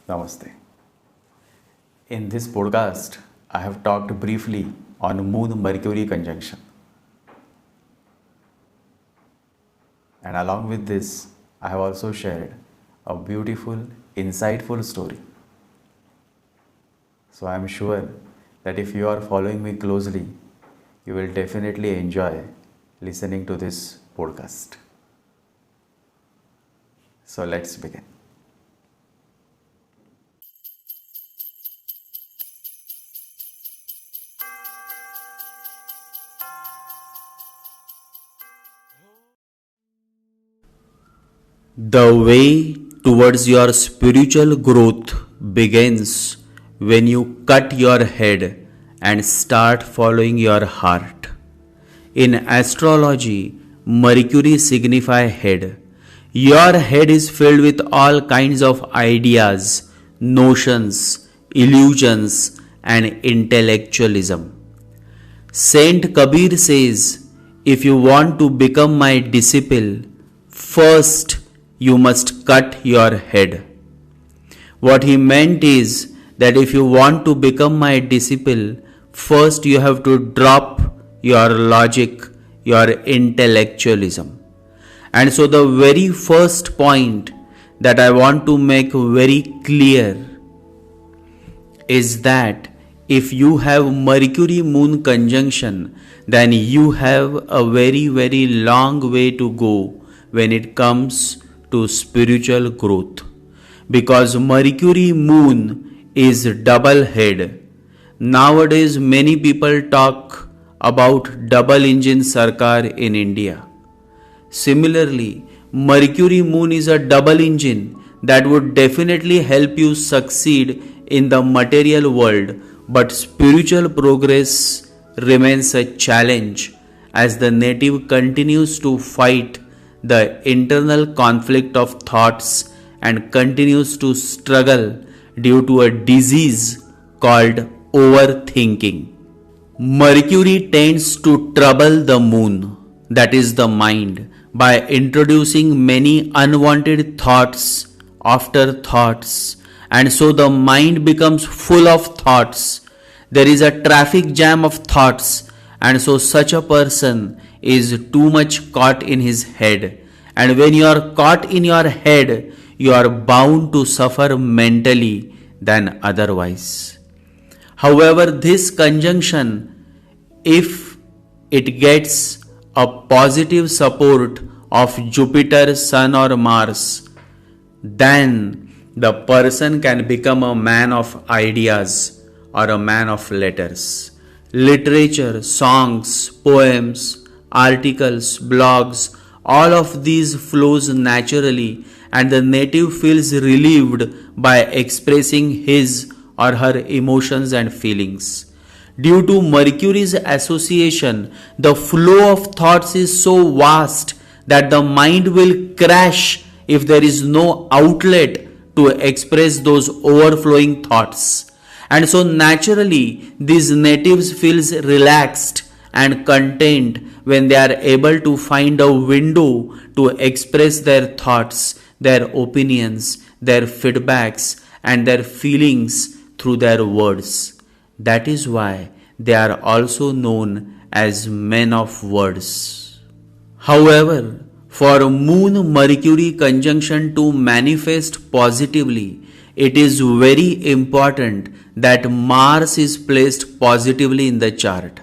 Namaste. In this podcast, I have talked briefly on Moon Mercury Conjunction. And along with this, I have also shared a beautiful, insightful story. So I am sure that if you are following me closely, you will definitely enjoy listening to this podcast. So let's begin. The way towards your spiritual growth begins when you cut your head and start following your heart. In astrology, Mercury signifies head. Your head is filled with all kinds of ideas, notions, illusions, and intellectualism. Saint Kabir says, if you want to become my disciple, first you must cut your head. What he meant is that if you want to become my disciple, first you have to drop your logic, your intellectualism. And so the very first point that I want to make very clear is that if you have Mercury Moon conjunction, then you have a very, very long way to go when it comes to spiritual growth, because Mercury Moon is double head. Nowadays many people talk about double engine Sarkar in India. Similarly, Mercury Moon is a double engine that would definitely help you succeed in the material world, but spiritual progress remains a challenge as the native continues to fight the internal conflict of thoughts and continues to struggle due to a disease called overthinking. Mercury tends to trouble the moon, that is the mind, by introducing many unwanted thoughts after thoughts, and so the mind becomes full of thoughts. There is a traffic jam of thoughts, and so such a person is too much caught in his head. And when you are caught in your head, you are bound to suffer mentally than otherwise. However, this conjunction, if it gets a positive support of Jupiter, Sun or Mars, then the person can become a man of ideas or a man of letters. Literature, songs, poems, articles, blogs, all of these flows naturally, and the native feels relieved by expressing his or her emotions and feelings. Due to Mercury's association, the flow of thoughts is so vast that the mind will crash if there is no outlet to express those overflowing thoughts. And so naturally, these natives feels relaxed and content when they are able to find a window to express their thoughts, their opinions, their feedbacks and their feelings through their words. That is why they are also known as men of words. However, for Moon Mercury conjunction to manifest positively, it is very important that Mars is placed positively in the chart.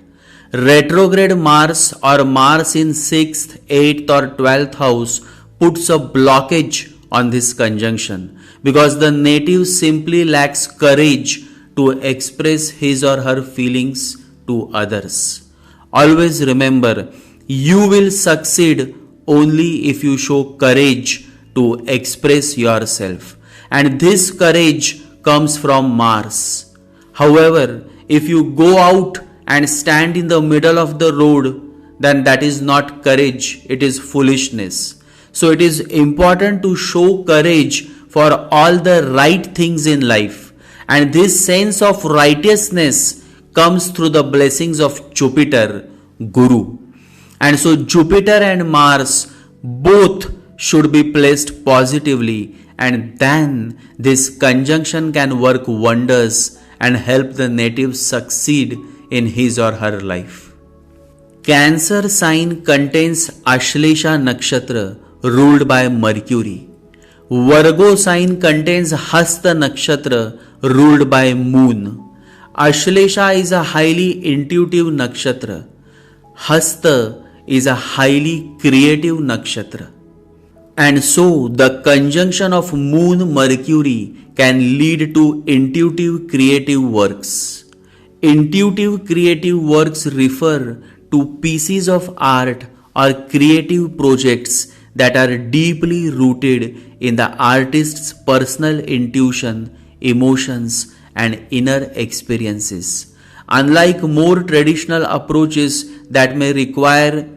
Retrograde Mars or Mars in 6th, 8th or 12th house puts a blockage on this conjunction because the native simply lacks courage to express his or her feelings to others. Always remember, you will succeed only if you show courage to express yourself, and this courage comes from Mars. However, if you go out and stand in the middle of the road, then that is not courage, it is foolishness. So it is important to show courage for all the right things in life, and this sense of righteousness comes through the blessings of Jupiter, Guru. And so Jupiter and Mars both should be placed positively, and then this conjunction can work wonders and help the native succeed in his or her life. Cancer sign contains Ashlesha nakshatra ruled by Mercury. Virgo sign contains Hasta nakshatra ruled by Moon. Ashlesha is a highly intuitive nakshatra. Hasta is a highly creative nakshatra. And so the conjunction of Moon Mercury can lead to intuitive creative works. Intuitive creative works refer to pieces of art or creative projects that are deeply rooted in the artist's personal intuition, emotions, and inner experiences. Unlike more traditional approaches that may require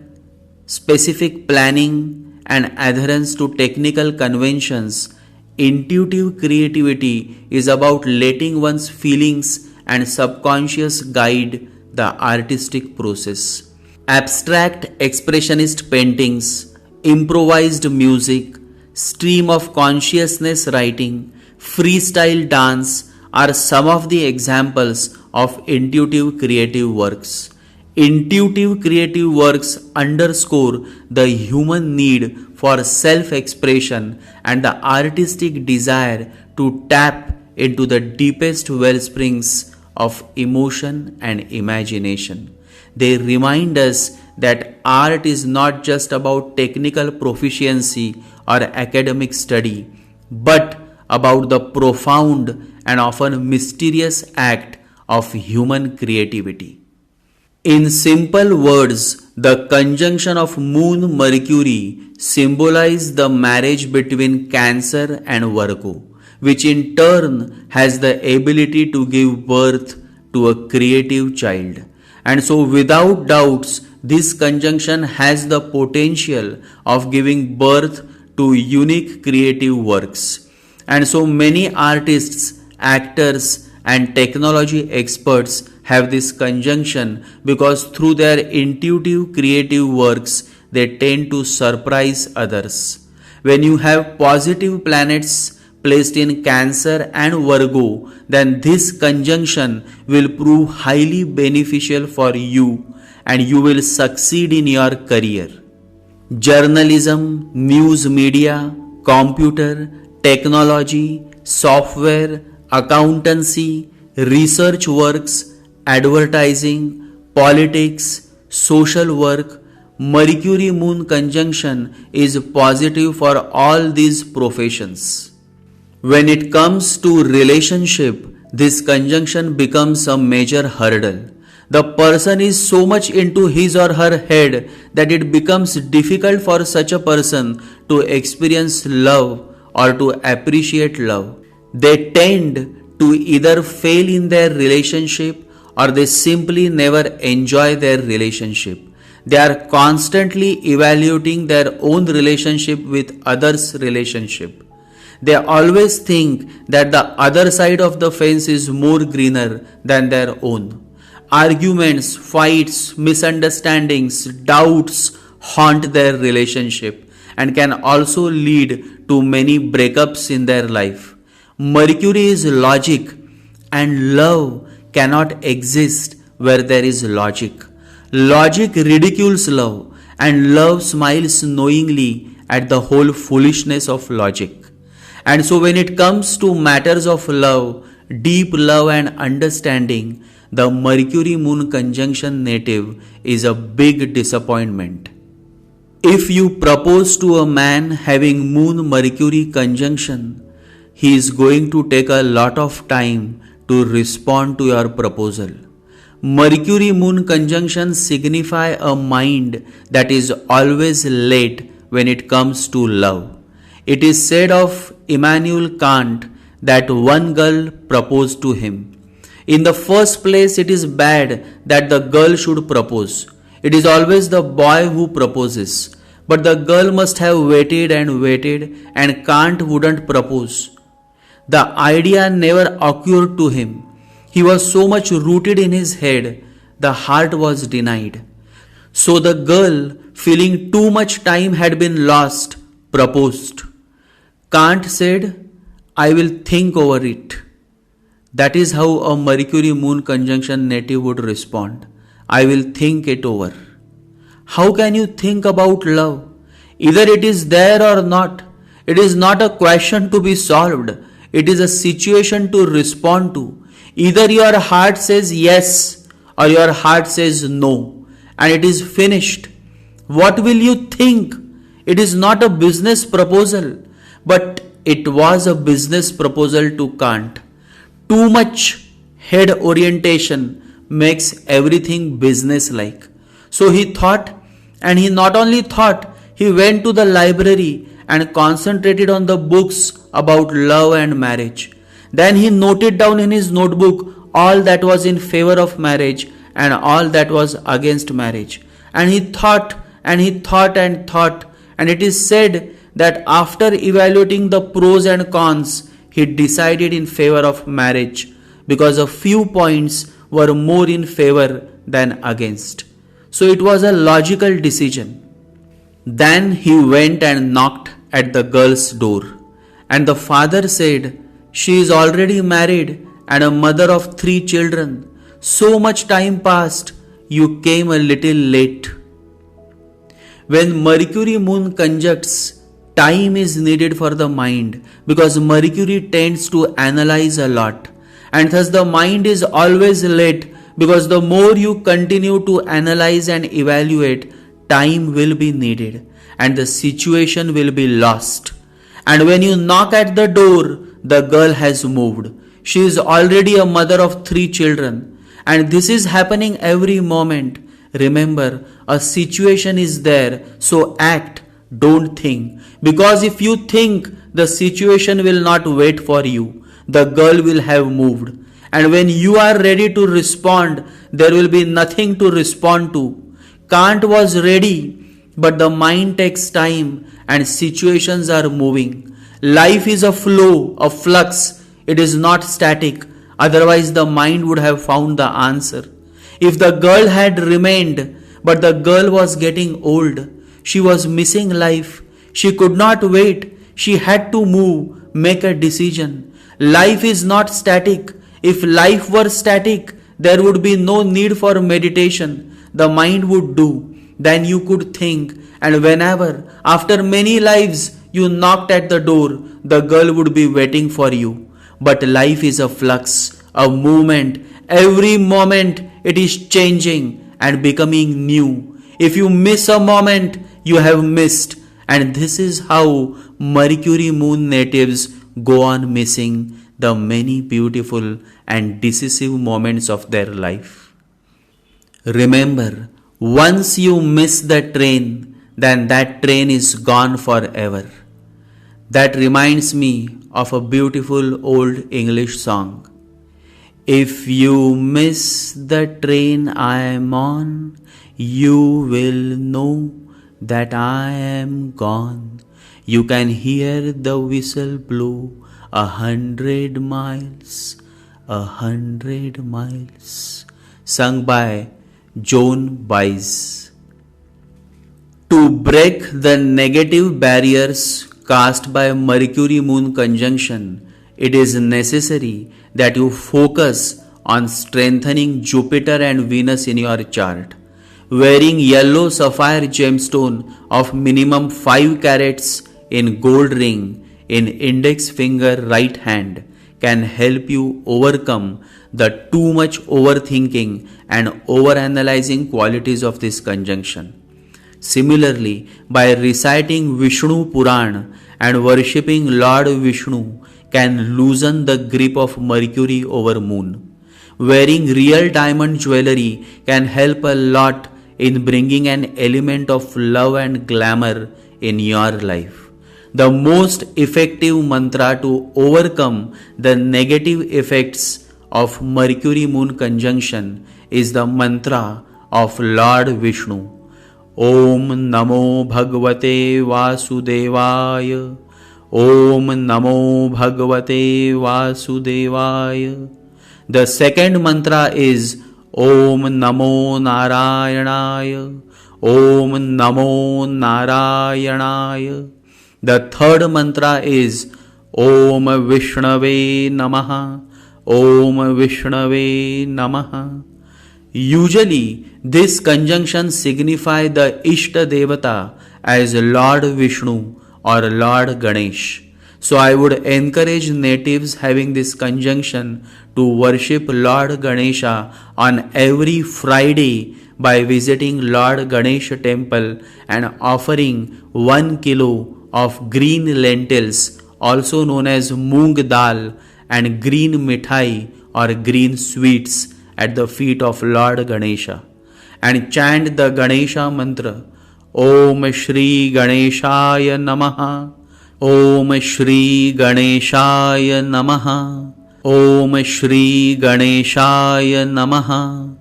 specific planning and adherence to technical conventions, intuitive creativity is about letting one's feelings and subconscious guide the artistic process. Abstract expressionist paintings, improvised music, stream of consciousness writing, freestyle dance are some of the examples of intuitive creative works. Intuitive creative works underscore the human need for self-expression and the artistic desire to tap into the deepest wellsprings of emotion and imagination. They remind us that art is not just about technical proficiency or academic study, but about the profound and often mysterious act of human creativity. In simple words, the conjunction of Moon Mercury symbolizes the marriage between Cancer and Virgo, which in turn has the ability to give birth to a creative child. And so without doubts, this conjunction has the potential of giving birth to unique creative works. And so many artists, actors, and technology experts have this conjunction because through their intuitive creative works, they tend to surprise others. When you have positive planets placed in Cancer and Virgo, then this conjunction will prove highly beneficial for you and you will succeed in your career. Journalism, news media, computer, technology, software, accountancy, research works, advertising, politics, social work, Mercury Moon conjunction is positive for all these professions. When it comes to relationship, this conjunction becomes a major hurdle. The person is so much into his or her head that it becomes difficult for such a person to experience love or to appreciate love. They tend to either fail in their relationship or they simply never enjoy their relationship. They are constantly evaluating their own relationship with others' relationship. They always think that the other side of the fence is more greener than their own. Arguments, fights, misunderstandings, doubts haunt their relationship and can also lead to many breakups in their life. Mercury is logic and love cannot exist where there is logic. Logic ridicules love and love smiles knowingly at the whole foolishness of logic. And so when it comes to matters of love, deep love and understanding, the Mercury Moon conjunction native is a big disappointment. If you propose to a man having Moon Mercury conjunction, he is going to take a lot of time to respond to your proposal. Mercury Moon conjunction signify a mind that is always late when it comes to love. It is said of Immanuel Kant that one girl proposed to him. In the first place, it is bad that the girl should propose. It is always the boy who proposes. But the girl must have waited and Kant wouldn't propose. The idea never occurred to him. He was so much rooted in his head, the heart was denied. So the girl, feeling too much time had been lost, proposed. Kant said, I will think over it. That is how a Mercury Moon conjunction native would respond. I will think it over. How can you think about love? Either it is there or not. It is not a question to be solved. It is a situation to respond to. Either your heart says yes or your heart says no, and it is finished. What will you think? It is not a business proposal, but it was a business proposal to Kant. Too much head orientation makes everything business-like. So he thought, and he not only thought, he went to the library and concentrated on the books about love and marriage. Then he noted down in his notebook all that was in favor of marriage and all that was against marriage. And he thought and he thought and thought, and it is said that after evaluating the pros and cons, he decided in favor of marriage because a few points were more in favor than against. So it was a logical decision. Then he went and knocked at the girl's door, and the father said, she is already married and a mother of 3 children. So much time passed, you came a little late. When Mercury Moon conjuncts, time is needed for the mind because Mercury tends to analyze a lot, and thus the mind is always late because the more you continue to analyze and evaluate, time will be needed and the situation will be lost. And when you knock at the door, the girl has moved. She is already a mother of 3 children, and this is happening every moment. Remember, a situation is there, so act, don't think. Because if you think, the situation will not wait for you. The girl will have moved. And when you are ready to respond, there will be nothing to respond to. Kant was ready, but the mind takes time and situations are moving. Life is a flow, a flux. It is not static. Otherwise, the mind would have found the answer. If the girl had remained, but the girl was getting old, she was missing life. She could not wait. She had to move, make a decision. Life is not static. If life were static, there would be no need for meditation. The mind would do. Then you could think, and whenever, after many lives, you knocked at the door, the girl would be waiting for you. But life is a flux, a movement. Every moment it is changing and becoming new. If you miss a moment, you have missed. And this is how Mercury Moon natives go on missing the many beautiful and decisive moments of their life. Remember, once you miss the train, then that train is gone forever. That reminds me of a beautiful old English song. If you miss the train I am on, you will know that I am gone. You can hear the whistle blow 100 miles, 100 miles. Sung by Joan Baez. To break the negative barriers cast by Mercury Moon conjunction, it is necessary that you focus on strengthening Jupiter and Venus in your chart. Wearing yellow sapphire gemstone of minimum 5 carats in gold ring in index finger right hand can help you overcome the too much overthinking and overanalyzing qualities of this conjunction. Similarly, by reciting Vishnu Puran and worshipping Lord Vishnu can loosen the grip of Mercury over Moon. Wearing real diamond jewelry can help a lot in bringing an element of love and glamour in your life. The most effective mantra to overcome the negative effects of Mercury Moon conjunction is the mantra of Lord Vishnu. Om Namo Bhagavate Vasudevaya. Om Namo Bhagavate Vasudevaya. The second mantra is Om Namo Narayanaya. Om Namo Narayanaya. The third mantra is Om Vishnave Namaha. Om Vishnave Namaha. Usually, this conjunction signifies the Ishta Devata as Lord Vishnu or Lord Ganesh. So I would encourage natives having this conjunction to worship Lord Ganesha on every Friday by visiting Lord Ganesha temple and offering 1 kilo of green lentils, also known as moong dal, and green mithai or green sweets at the feet of Lord Ganesha, and chant the Ganesha mantra, Om Shri Ganeshaya Namaha, Om Shri Ganeshaya Namaha, Om Shri Ganeshaya Namaha,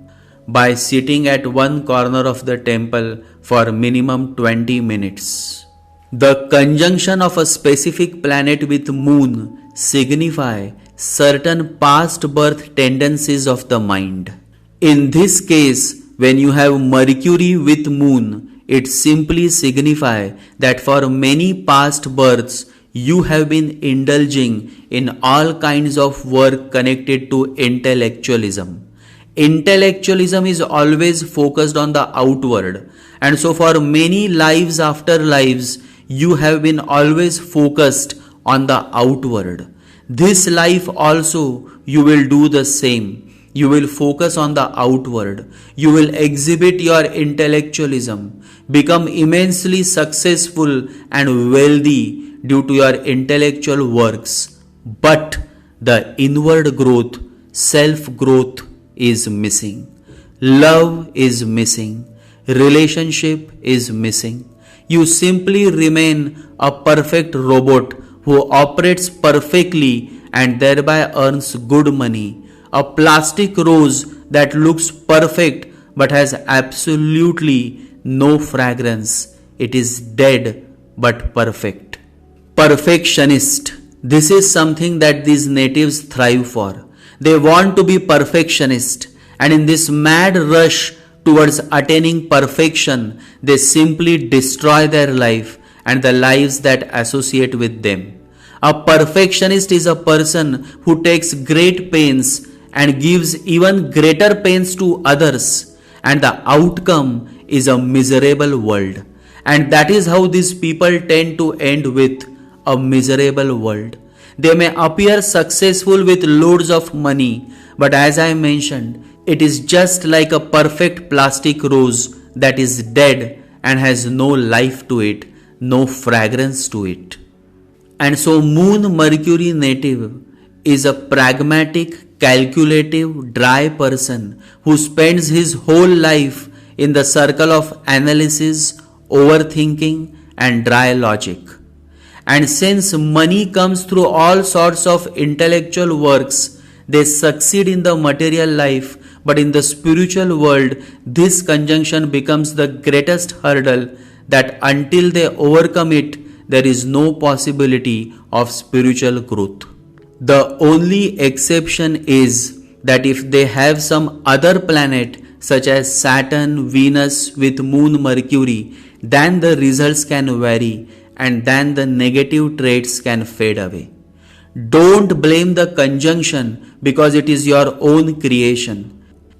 by sitting at one corner of the temple for minimum 20 minutes. The conjunction of a specific planet with moon signify certain past birth tendencies of the mind. In this case, when you have Mercury with moon, it simply signifies that for many past births, you have been indulging in all kinds of work connected to intellectualism. Intellectualism is always focused on the outward, and so for many lives after lives, you have been always focused on the outward. This life also you will do the same. You will focus on the outward. You will exhibit your intellectualism, become immensely successful and wealthy due to your intellectual works. But the inward growth, self-growth is missing. Love is missing. Relationship is missing. You simply remain a perfect robot who operates perfectly and thereby earns good money. A plastic rose that looks perfect but has absolutely no fragrance. It is dead but perfect. Perfectionist. This is something that these natives thrive for. They want to be perfectionist, and in this mad rush towards attaining perfection, they simply destroy their life and the lives that associate with them. A perfectionist is a person who takes great pains and gives even greater pains to others, and the outcome is a miserable world. And that is how these people tend to end with a miserable world. They may appear successful with loads of money, but as I mentioned, it is just like a perfect plastic rose that is dead and has no life to it, no fragrance to it. And so Moon Mercury native is a pragmatic, calculative, dry person who spends his whole life in the circle of analysis, overthinking and dry logic. And since money comes through all sorts of intellectual works, they succeed in the material life, but in the spiritual world, this conjunction becomes the greatest hurdle that until they overcome it, there is no possibility of spiritual growth. The only exception is that if they have some other planet such as Saturn, Venus with Moon Mercury, then the results can vary and then the negative traits can fade away. Don't blame the conjunction because it is your own creation.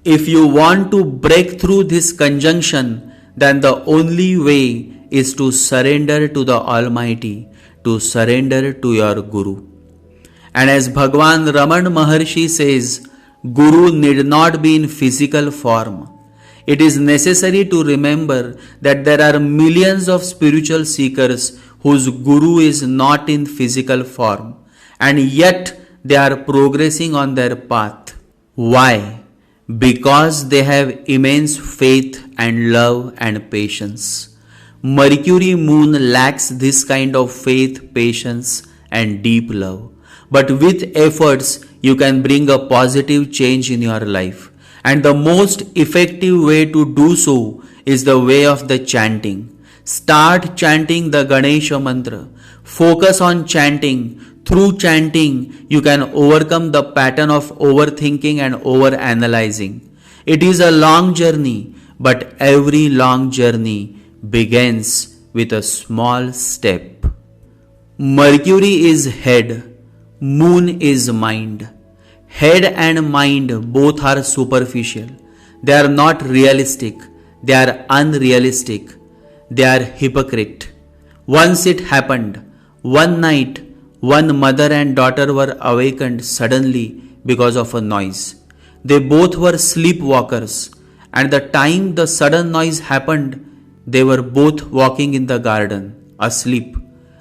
If you want to break through this conjunction, then the only way is to surrender to the Almighty, to surrender to your Guru. And as Bhagwan Raman Maharshi says, Guru need not be in physical form. It is necessary to remember that there are millions of spiritual seekers whose Guru is not in physical form, and yet they are progressing on their path. Why? Because they have immense faith and love and patience. Mercury Moon lacks this kind of faith, patience and deep love. But with efforts, you can bring a positive change in your life. And the most effective way to do so is the way of the chanting. Start chanting the Ganesha mantra. Focus on chanting. Through chanting, you can overcome the pattern of overthinking and overanalyzing. It is a long journey, but every long journey begins with a small step. Mercury is head, Moon is mind. Head and mind both are superficial. They are not realistic. They are unrealistic. They are hypocrite. Once it happened, one night, one mother and daughter were awakened suddenly because of a noise. They both were sleepwalkers, and the time the sudden noise happened, they were both walking in the garden, asleep.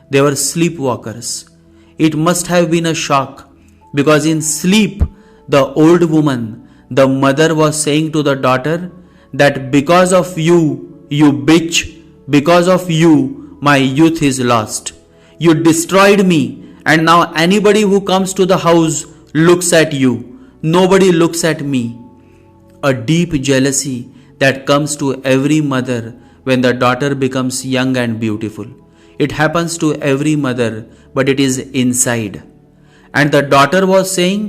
They were sleepwalkers. It must have been a shock, because in sleep, the old woman, the mother, was saying to the daughter that because of you, you bitch, because of you, my youth is lost. You destroyed me, and now anybody who comes to the house looks at you. Nobody looks at me. A deep jealousy that comes to every mother when the daughter becomes young and beautiful. It happens to every mother, but it is inside. And the daughter was saying,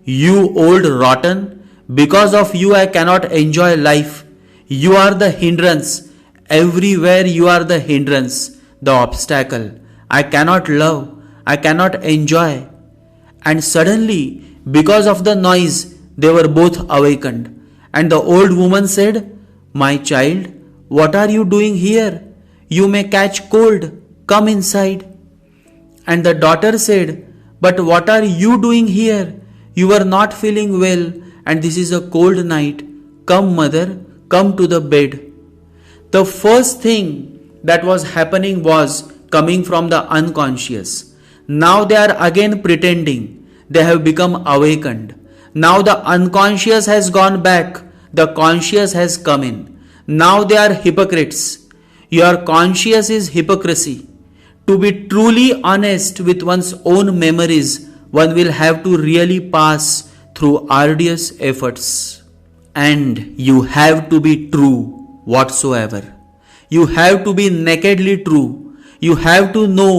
"You old rotten, because of you I cannot enjoy life. You are the hindrance. Everywhere you are the hindrance, the obstacle. I cannot love. I cannot enjoy." And suddenly, because of the noise, they were both awakened. And the old woman said, "My child, what are you doing here? You may catch cold. Come inside." And the daughter said, "But what are you doing here? You are not feeling well, and this is a cold night. Come, mother, come to the bed." The first thing that was happening was coming from the unconscious. Now they are again pretending. They have become awakened. Now the unconscious has gone back. The conscious has come in. Now they are hypocrites. Your conscious is hypocrisy. To be truly honest with one's own memories, one will have to really pass through arduous efforts. And you have to be true whatsoever. You have to be nakedly true. You have to know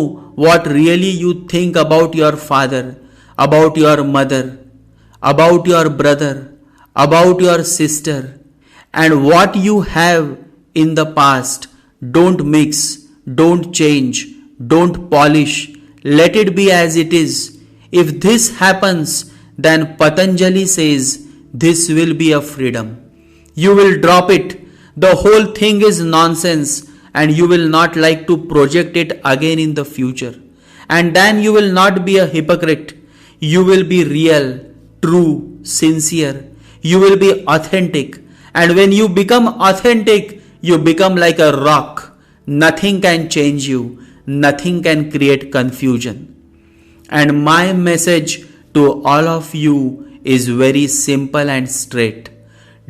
what really you think about your father, about your mother, about your brother, about your sister, and what you have in the past. Don't mix, don't change, don't polish. Let it be as it is. If this happens, then Patanjali says this will be a freedom. You will drop it. The whole thing is nonsense, and you will not like to project it again in the future. And then you will not be a hypocrite. You will be real, true, sincere. You will be authentic. And when you become authentic, you become like a rock. Nothing can change you. Nothing can create confusion. And my message to all of you is very simple and straight.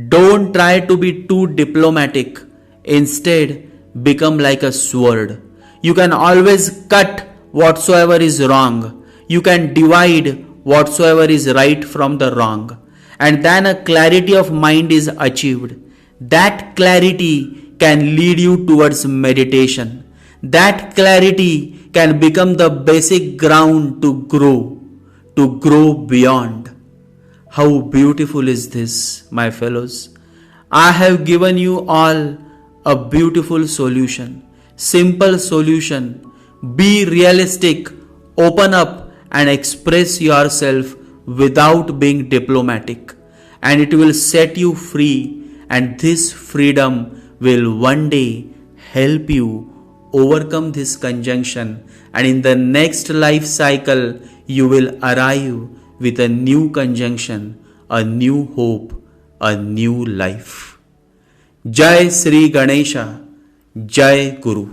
Don't try to be too diplomatic. Instead, become like a sword. You can always cut whatsoever is wrong. You can divide whatsoever is right from the wrong. And then a clarity of mind is achieved. That clarity can lead you towards meditation. That clarity can become the basic ground to grow beyond. How beautiful is this, my fellows? I have given you all a beautiful solution, simple solution. Be realistic, open up and express yourself without being diplomatic, and it will set you free, and this freedom will one day help you overcome this conjunction, and in the next life cycle you will arrive with a new conjunction, a new hope, a new life. Jai Sri Ganesha, Jai Guru.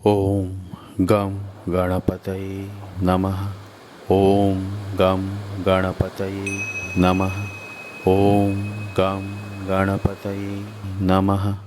ॐ गं गणपतये नमः। ॐ गं गणपतये नमः। ॐ गं गणपतये नमः।